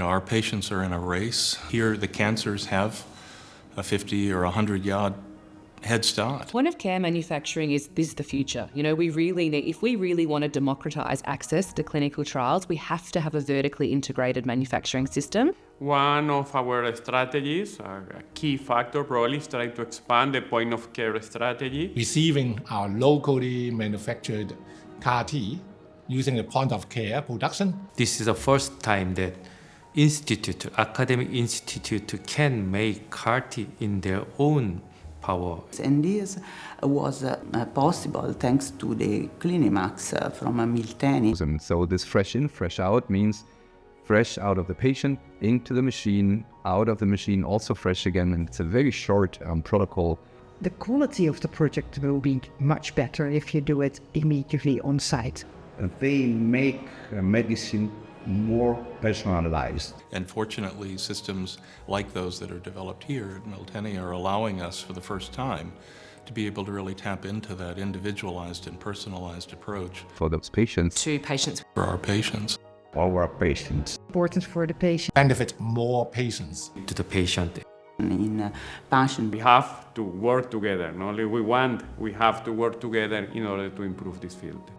Our patients are in a race. Here, the cancers have a 50 or 100-yard head start. Point of care manufacturing is the future. We really need, if we really want to democratise access to clinical trials, we have to have a vertically integrated manufacturing system. One of our strategies, a key factor probably, is trying to expand the point of care strategy. Receiving our locally manufactured CAR-T using the point of care production. This is the first time that academic institute can make CAR-T in their own power. And this was possible thanks to the Clinimax from Milteni. And so this fresh in, fresh out means fresh out of the patient, into the machine, out of the machine, also fresh again. And it's a very short protocol. The quality of the project will be much better if you do it immediately on site. They make medicine more personalized. And fortunately, systems like those that are developed here at Milteni are allowing us for the first time to be able to really tap into that individualized and personalized approach. For those patients. To patients. For our patients. Our patients. Important for the patient. Benefit more patients. To the patient. In passion. We have to work together. Not only we have to work together in order to improve this field.